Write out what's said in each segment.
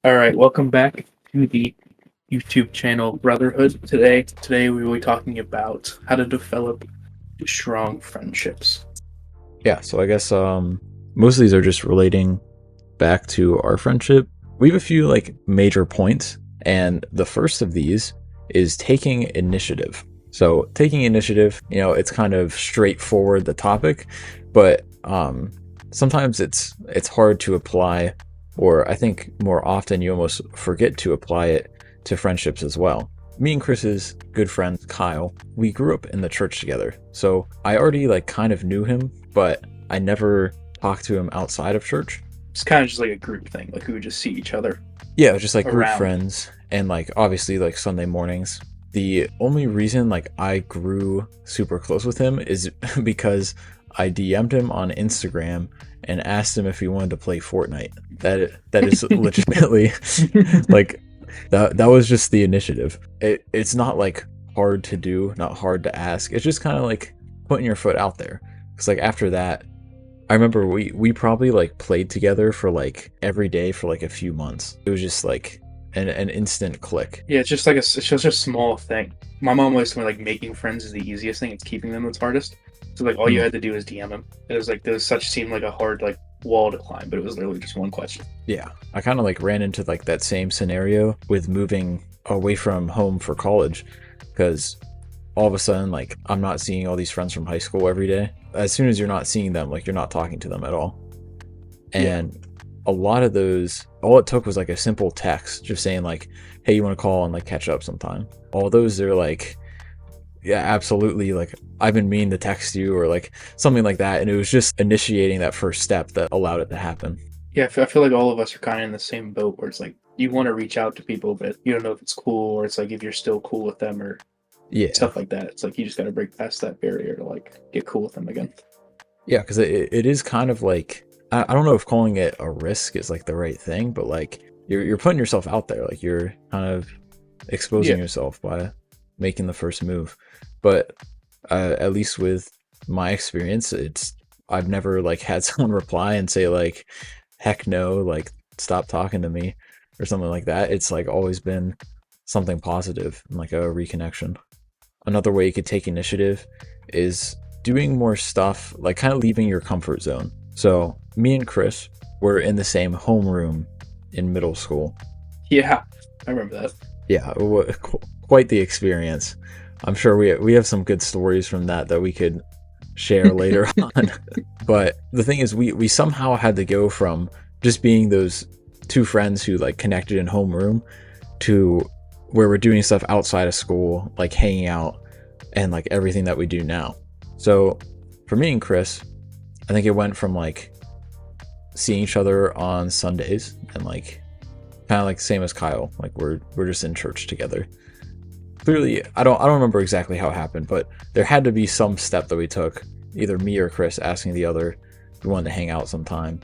All right, welcome back to the YouTube channel Brotherhood. Today we will be talking about how to develop strong friendships. Yeah, so I guess most of these are just relating back to our friendship. We have a few like major points, and the first of these is taking initiative. So taking initiative, it's kind of straightforward the topic, but sometimes it's hard to apply, or I think more often you almost forget to apply it to friendships as well. Me and Chris's good friend Kyle, we grew up in the church together. So I already like kind of knew him, but I never talked to him outside of church. It's kind of just like a group thing, like we would just see each other Yeah, it was just like group around. friends and like obviously like Sunday mornings. The only reason like I grew super close with him is because I DM'd him on Instagram and asked him if he wanted to play Fortnite. That is legitimately like that was just the initiative. It's not like hard to do, not hard to ask. It's just kind of like putting your foot out there. Cause like after that, I remember we probably like played together for like every day for like a few months. It was just like an instant click. Yeah, it's just a small thing. My mom always told me like making friends is the easiest thing. It's keeping them that's hardest. So like all you Mm. had to do is DM them. It was like there was such seemed like a hard like wall to climb, but it was literally just one question. Yeah, I kind of like ran into like that same scenario with moving away from home for college, because all of a sudden like I'm not seeing all these friends from high school every day. As soon as you're not seeing them, like you're not talking to them at all. Yeah, And a lot of those, all it took was like a simple text just saying like, hey, you want to call and like catch up sometime. All those are like, yeah, absolutely, like I've been meaning to text you or like something like that. And it was just initiating that first step that allowed it to happen. yeah. I feel like all of us are kind of in the same boat where it's like you want to reach out to people, but you don't know if it's cool or it's like if you're still cool with them or Yeah. stuff like that. It's like you just got to break past that barrier to like get cool with them again. Yeah, because it is kind of like, I don't know if calling it a risk is like the right thing, but like you're putting yourself out there, like you're kind of Yeah, exposing yourself by making the first move. But at least with my experience, it's I've never like had someone reply and say like, heck no, like stop talking to me or something like that. It's like always been something positive and like a reconnection. Another way you could take initiative is doing more stuff, like kind of leaving your comfort zone. So me and Chris were in the same homeroom in middle school. yeah, I remember that. Yeah, quite the experience. I'm sure we have some good stories from that we could share later on. But the thing is, we somehow had to go from just being those two friends who like connected in homeroom to where we're doing stuff outside of school, like hanging out and like everything that we do now. So for me and Chris, I think it went from like seeing each other on Sundays and like kind of like same as Kyle, like we're just in church together. Clearly, I don't remember exactly how it happened, but there had to be some step that we took, either me or Chris asking the other if we wanted to hang out sometime.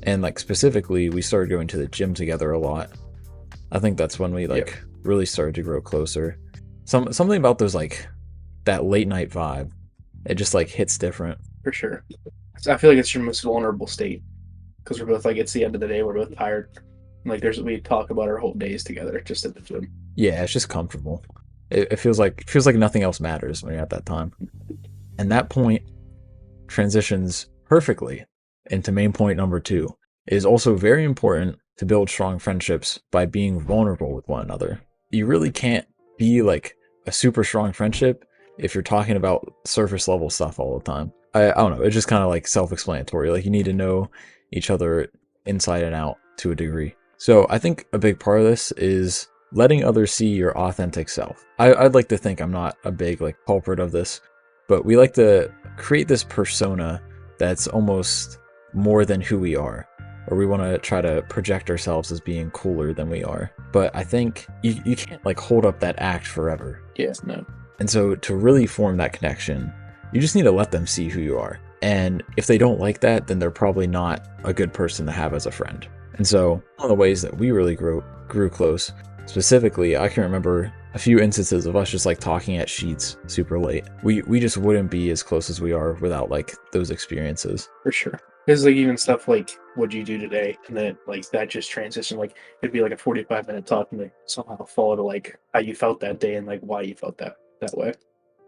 And like specifically, we started going to the gym together a lot. I think that's when we Yeah, like really started to grow closer. Something about those like that late night vibe, it just like hits different. for sure. I feel like it's your most vulnerable state because we're both like it's the end of the day. We're both tired. Like we talk about our whole days together just at the gym. Yeah, it's just comfortable. It feels like nothing else matters when you're at that time. And that point transitions perfectly into main point number two. It is also very important to build strong friendships by being vulnerable with one another. You really can't be like a super strong friendship if you're talking about surface level stuff all the time. I don't know, it's just kind of like self-explanatory. Like you need to know each other inside and out to a degree. So I think a big part of this is letting others see your authentic self. I'd like to think I'm not a big like culprit of this, but we like to create this persona that's almost more than who we are, or we want to try to project ourselves as being cooler than we are. But I think you can't like hold up that act forever. Yeah, no, And so to really form that connection, you just need to let them see who you are. And if they don't like that, then they're probably not a good person to have as a friend. And so one of the ways that we really grew close, specifically, I can remember a few instances of us just like talking at sheets super late. We just wouldn't be as close as we are without like those experiences. for sure. There's like even stuff like what'd you do today, and then like that just transition. Like it'd be like a 45-minute talk, and like somehow follow to like how you felt that day and like why you felt that way.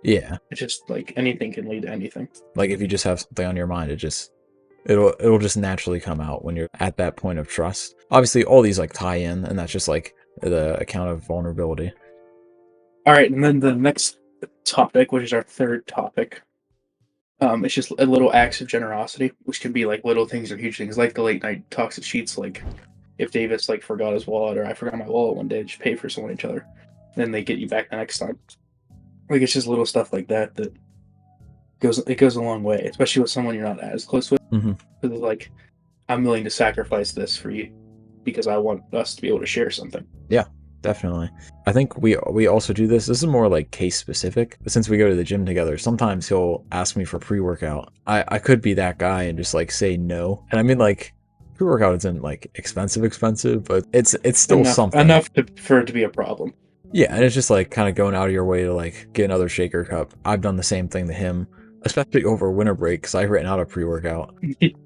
Yeah. It's just like anything can lead to anything. Like if you just have something on your mind, it'll just naturally come out when you're at that point of trust. Obviously, all these like tie in, and that's just like the account of vulnerability. All right, and then the next topic, which is our third topic, it's just a little acts of generosity, which can be like little things or huge things, like the late night talks at sheets. Like if Davis like forgot his wallet or I forgot my wallet one day, just pay for someone each other, then they get you back the next time. Like it's just little stuff like that that goes a long way, especially with someone you're not as close with. Mm-hmm. Because like I'm willing to sacrifice this for you because I want us to be able to share something. Yeah, definitely. I think we also do this. This is more like case specific. But since we go to the gym together, sometimes he'll ask me for pre-workout. I could be that guy and just like say no. And I mean like pre-workout isn't like expensive, but it's still something. Enough for it to be a problem. Yeah, and it's just like kind of going out of your way to like get another shaker cup. I've done the same thing to him, especially over winter break because I've written out a pre-workout.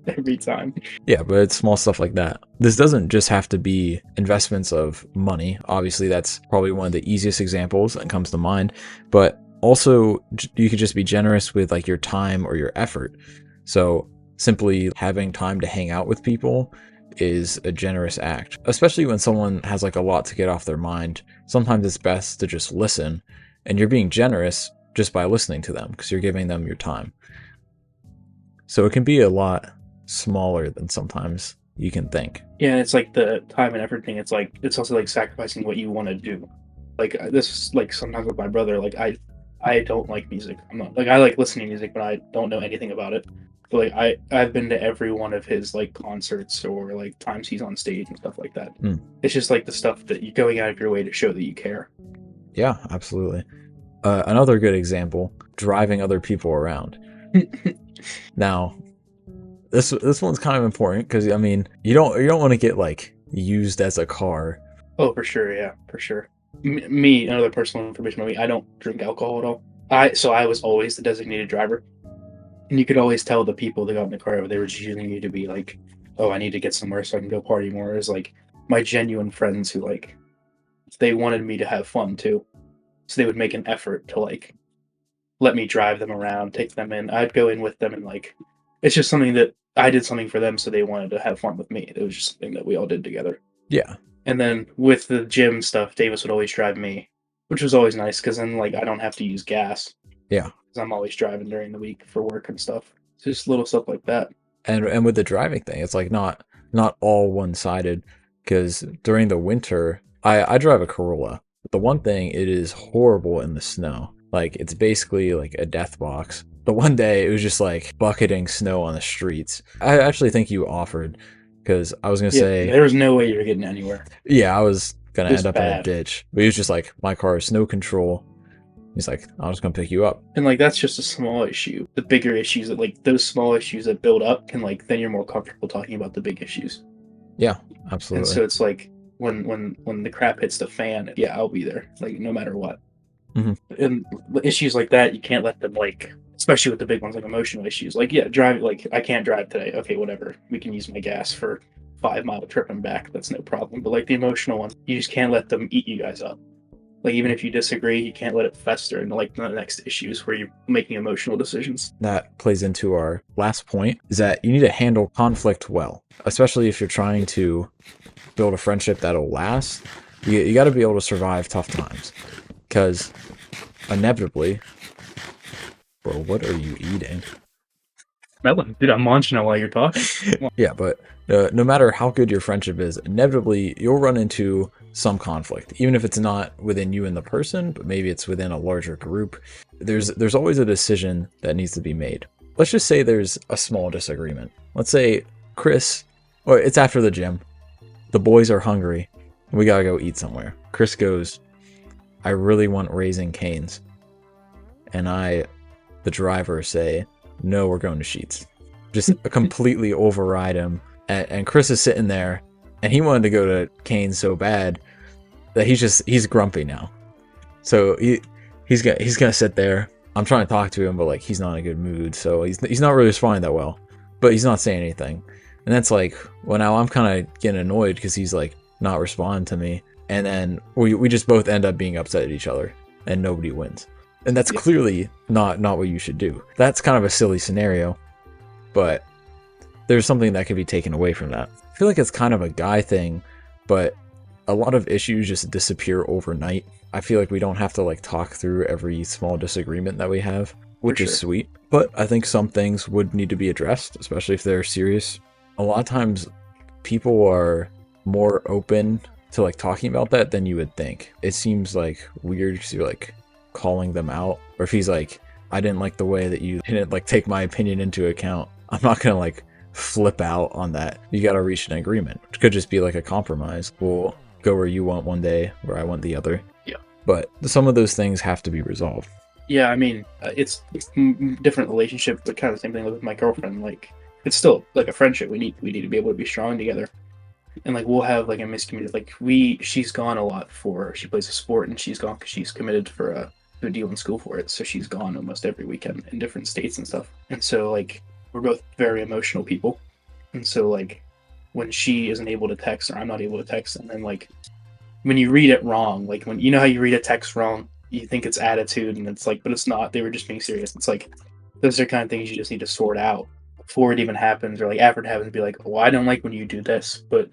Every time. Yeah, but it's small stuff like that. This doesn't just have to be investments of money. Obviously, that's probably one of the easiest examples that comes to mind. But also, you could just be generous with like your time or your effort. So simply having time to hang out with people is a generous act, especially when someone has like a lot to get off their mind. Sometimes it's best to just listen, and you're being generous just by listening to them because you're giving them your time. So it can be a lot smaller than sometimes you can think. Yeah, and it's like the time and effort thing. It's like it's also like sacrificing what you want to do. Like this is like sometimes with my brother. Like I don't like music. I'm not like I like listening to music, but I don't know anything about it. But like I've been to every one of his like concerts or like times he's on stage and stuff like that. It's just like the stuff that you're going out of your way to show that you care. Yeah, absolutely. Another good example: driving other people around. Now, this one's kind of important because I mean you don't want to get like used as a car. Oh, for sure, yeah, for sure. Me, another personal information about me, I don't drink alcohol at all. I was always the designated driver. And you could always tell the people that got in the car, they were just using me to be like, oh, I need to get somewhere so I can go party more. It was like my genuine friends who like, they wanted me to have fun too. So they would make an effort to like, let me drive them around, take them in. I'd go in with them and like, it's just something that I did something for them. So they wanted to have fun with me. It was just something that we all did together. Yeah. And then with the gym stuff, Davis would always drive me, which was always nice because then like I don't have to use gas. Yeah. Because I'm always driving during the week for work and stuff. It's just little stuff like that. And with the driving thing, it's like not all one-sided because during the winter, I drive a Corolla. But the one thing, it is horrible in the snow. Like it's basically like a death box. But one day it was just like bucketing snow on the streets. I actually think you offered because I was going to say there was no way you were getting anywhere. Yeah, I was going to end up bad. in a ditch. But he was just like, my car has no control. He's like, I'm just going to pick you up. And like that's just a small issue. The bigger issues that like those small issues that build up can like then you're more comfortable talking about the big issues. Yeah, absolutely. And so it's like when the crap hits the fan, yeah, I'll be there. Like no matter what. Mm-hmm. And issues like that, you can't let them like, especially with the big ones like emotional issues. Like yeah, drive like I can't drive today. Okay, whatever. We can use my gas for 5-mile trip and back. That's no problem. But like the emotional ones, you just can't let them eat you guys up. Like even if you disagree, you can't let it fester into like the next issues where you're making emotional decisions. That plays into our last point, is that you need to handle conflict well, especially if you're trying to build a friendship that'll last. You got to be able to survive tough times, because inevitably, bro, what are you eating? Melon, dude, I'm munching it while you're talking. Yeah, but no matter how good your friendship is, inevitably you'll run into some conflict, even if it's not within you and the person, but maybe it's within a larger group. There's always a decision that needs to be made. Let's just say there's a small disagreement. Let's say Chris, or it's after the gym, the boys are hungry, and we gotta go eat somewhere. Chris goes, I really want Raising Cane's. And I, the driver, say, no, we're going to Sheets. Just completely override him. And Chris is sitting there, and he wanted to go to Cane's so bad that he's grumpy now. So he's gonna sit there. I'm trying to talk to him, but like he's not in a good mood, so he's not really responding that well. but he's not saying anything. And that's like, well, now I'm kind of getting annoyed because he's like not responding to me. And then we just both end up being upset at each other and nobody wins. And that's clearly not what you should do. That's kind of a silly scenario, but there's something that could be taken away from that. I feel like it's kind of a guy thing, but a lot of issues just disappear overnight. I feel like we don't have to like talk through every small disagreement that we have, which is sweet. But I think some things would need to be addressed, especially if they're serious. A lot of times people are more open to like talking about that than you would think. It seems like weird because you're like calling them out, or if he's like, I didn't like the way that you didn't like take my opinion into account, I'm not gonna like flip out on that. You gotta reach an agreement, which could just be like a compromise. We'll go where you want one day, where I want the other. Yeah, but some of those things have to be resolved. Yeah, I mean, it's different relationship, but kind of the same thing with my girlfriend. Like, it's still like a friendship. We need to be able to be strong together. And like we'll have like a miscommunication. Like she's gone a lot for, she plays a sport, and she's gone because she's committed for a deal in school for it. So she's gone almost every weekend in different states and stuff. And so like we're both very emotional people. And so like when she isn't able to text or I'm not able to text, and then like when you read it wrong, like when you know how you read a text wrong, you think it's attitude, and it's like, but it's not. They were just being serious. It's like those are kind of things you just need to sort out before it even happens, or like after it happens, be like, well, I don't like when you do this, but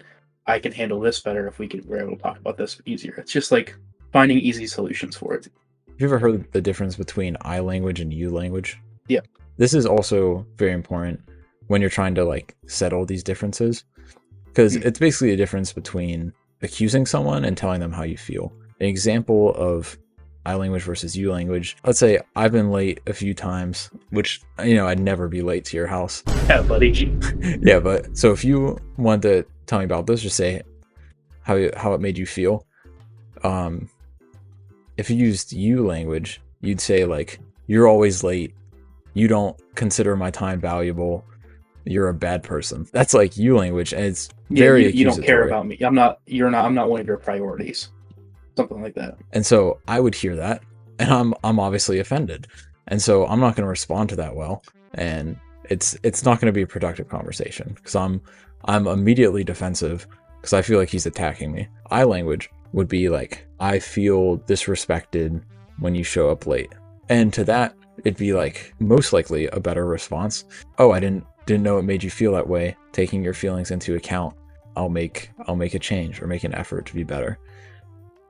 I can handle this better if we're able to talk about this easier. It's just like finding easy solutions for it. Have you ever heard the difference between I language and you language? Yeah. This is also very important when you're trying to like settle these differences, because it's basically a difference between accusing someone and telling them how you feel. An example of I language versus you language. Let's say I've been late a few times, which, you know, I'd never be late to your house. Yeah, buddy. Yeah, but so if you want to tell me about this, just say how it made you feel. If you used you language, you'd say like, you're always late. You don't consider my time valuable. You're a bad person. That's like you language, and it's very you don't care about me. I'm not one of your priorities. Something like that. And so I would hear that, and I'm obviously offended, and so I'm not going to respond to that well, and it's not going to be a productive conversation because I'm immediately defensive because I feel like he's attacking me. I language would be like, I feel disrespected when you show up late, and to that it'd be like most likely a better response. Oh, I didn't know it made you feel that way. Taking your feelings into account, I'll make a change or make an effort to be better.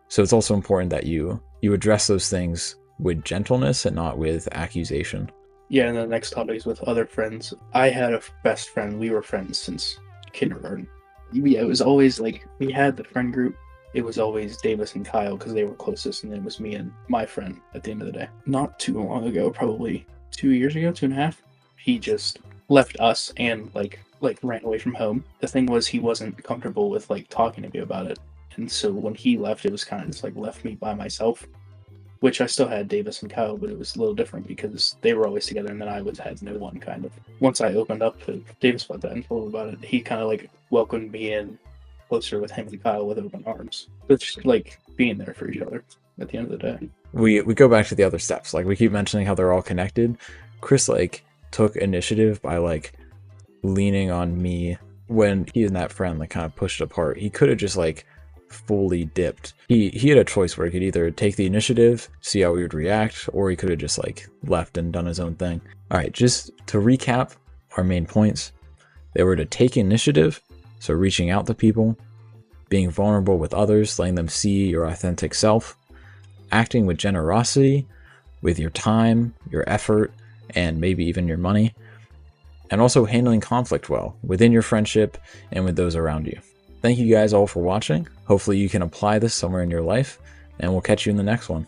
So it's also important that you address those things with gentleness and not with accusation. Yeah, and the next topic is with other friends. I had a best friend. We were friends since kindergarten. Yeah, it was always like, we had the friend group. It was always Davis and Kyle because they were closest, and then it was me and my friend at the end of the day. Not too long ago, probably 2 years ago, 2.5, he just left us and like ran away from home. The thing was, he wasn't comfortable with like talking to me about it. And so when he left, it was kind of just like left me by myself, which I still had Davis and Kyle, but it was a little different because they were always together, and then I had no one kind of. Once I opened up to Davis about that and told him about it, he kind of like welcomed me in closer with him and Kyle with open arms. It's just like being there for each other at the end of the day. We go back to the other steps. Like we keep mentioning how they're all connected. Chris like took initiative by like leaning on me when he and that friend like kind of pushed apart. He could have just like fully dipped. He had a choice where he could either take the initiative, see how we would react, or he could have just like left and done his own thing. All right, just to recap our main points. They were to take initiative, so reaching out to people, being vulnerable with others, letting them see your authentic self, acting with generosity with your time, your effort, and maybe even your money, and also handling conflict well within your friendship and with those around you. Thank you guys all for watching. Hopefully you can apply this somewhere in your life, and we'll catch you in the next one.